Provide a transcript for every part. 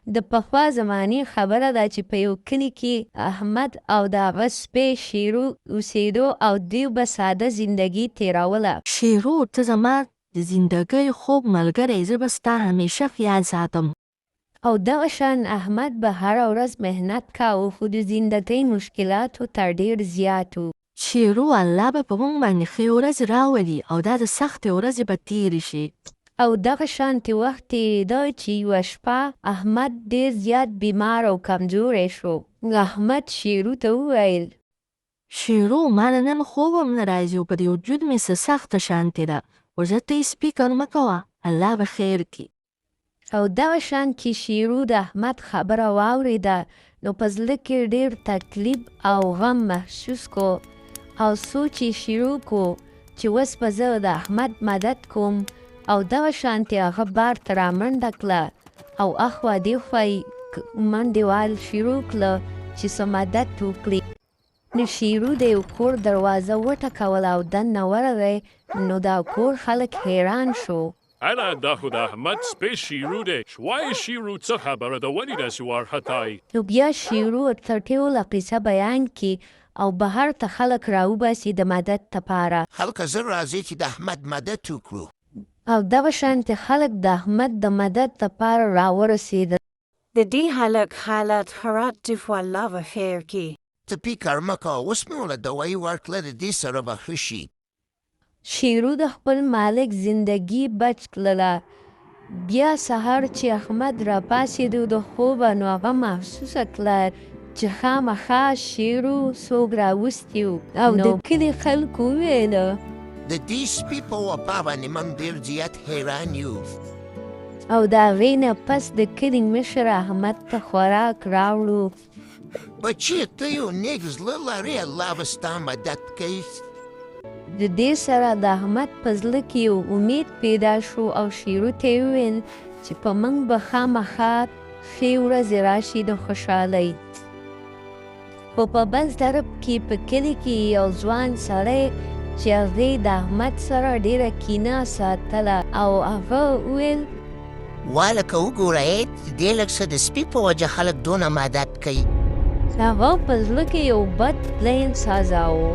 د پخوا زمانې خبره ده چې په یو کلي کې احمد او د هغه سپی شیرو اوسېدو او دوی به ساده زندګي تېروله. شیرو ته زما د زندګۍ خوږ ملګری، زه به ستا همیشه خیال ساتم. او دغه شان احمد به هره ورځ محنت کاوه خو د زندګۍ مشکلاتو ته ډېر زیات و. شیرو الله به په موږ باندې ښې ورځې راولي او دا د سختې ورځې به تېرې شي. او دغه شانتې وخت تېرېده چې یوه شپه احمد ډېر زیات بیمار او کمزوری شو. احمد شیرو ته وویل شیرو ما نن خوب هم نه راځي او په دې وجود مې څه سخته شانتې ده، ورځه ته یې فکر مه کوه، الله به خیر کړي. او دغه شان کې شیرو د احمد خبره واورېده نو په زړه کې ډېر تکلیف او غم محسوس کو او سوچ یې شروع کو چې اوس به زه د احمد مدد کوم او دغه شانتې هغه بار ته رامنډه کړه او اخوا دېخوا یې منډې وهل شروع کړه چې څه مدد وکړي. نو شیرو د یو کور دروازه وټکوله او دننه ورغی نو دا کور خلک حیران شو. انا دا خو د احمد سپی شیرو دی. وایي شیرو څه خبره ده، ولې داسې وارخطایي؟ نو بیا شیرو ورته ټوله قصه بیان کړي او بهر ته خلک راوباسي د مدد دپاره. هلکه زه راځئ چې د احمد مدد وکړو. او دغه شانتې خلک د احمد د مدد دپاره راورسېدل. د دې هلک حالت خراب دی خو الله به خیر کړي. ته فکر مه کوه، اوس مې ورله دوایي ورکړله، د دې سره به ښه شي. شیرو د خپل مالک زندگی بچ کړله. بیا سهار چې احمد راپاڅېد د خوبه نو هغه محسوسه کړه چې خامخا شیرو څوک راوستی و او د کلي خلکو وویله د دې سپي په وفا باندې موږ ډېر زیات حیران یو. او د هغې نه پس د کلي مشر احمد ته خوراک راوړو. بچی ته یو نیک زړه لرې، الله به ستا مدد کوي. د دې سره د احمد په زړه کې یو امید پیدا شو او شیرو ته یې وویل چې په موږ به خامخا ښې ورځې راشي د خوشحالۍ. خو په بل طرف کې په کلي کې یو ځوان سړی چې هغې د احمد سره ډېره کینه ساتله او هغه وویل والکه وګورئ د دې لږ څه د سپي په وجه خلک دونه مدد کوي. هغه په زړه کې یو بد پلین سازاوه.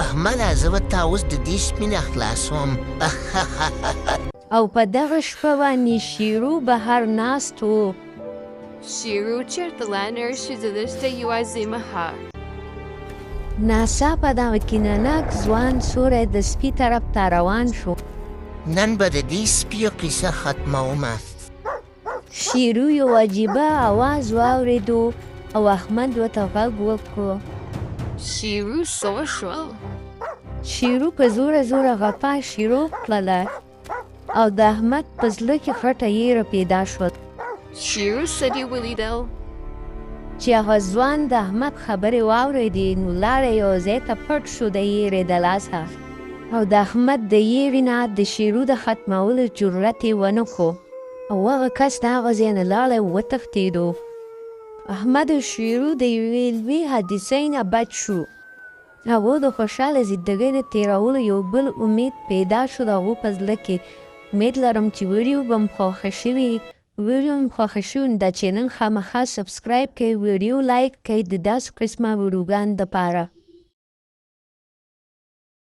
احمده زه به تا اوس د دې سپي نه خلاصوم. او په دغه شپه باندې شیرو بهر ناست و. شیرو چېرته لاړ شي زه دلته یوازې مهار. ناڅاپه دغه کینهناک ځوان سوری د سپي طرف ته روان شو. نن به د دې سپیو قصه ختمومه. شیرو یو عجیبه اواز واورېدو او احمد ورته غږ وکړو. شیرو څه وشول؟ شیرو په زوره زوره غپا شروع کړله او د احمد په زړه کې خټه یېره پیدا شوه. شیرو څه دې ولیدل؟ چې هغه ځوان د احمد خبرې واورېدې نو لاړې یو ځای ته پټ شو د یېرې د لاسه او د احمد د یېرې نه د شیرو د ختمولو جرأت یې ونه کړو او هغه کس د هغه ځای نه لاړی وتښتېدو. احمد او شیرو د یوې لوی حادثې نه بچ شو. هغو د خوشحاله زندګۍ د تېرولو یو بل امید پیدا شو د هغو په زړه کې. امید لرم چې ویډیو به م خوښه شوي دا چینل خامخا سبسکرایب کړئ، ویډیو لایک کړئ د داسې قسمه ویډیوګانو دپاره.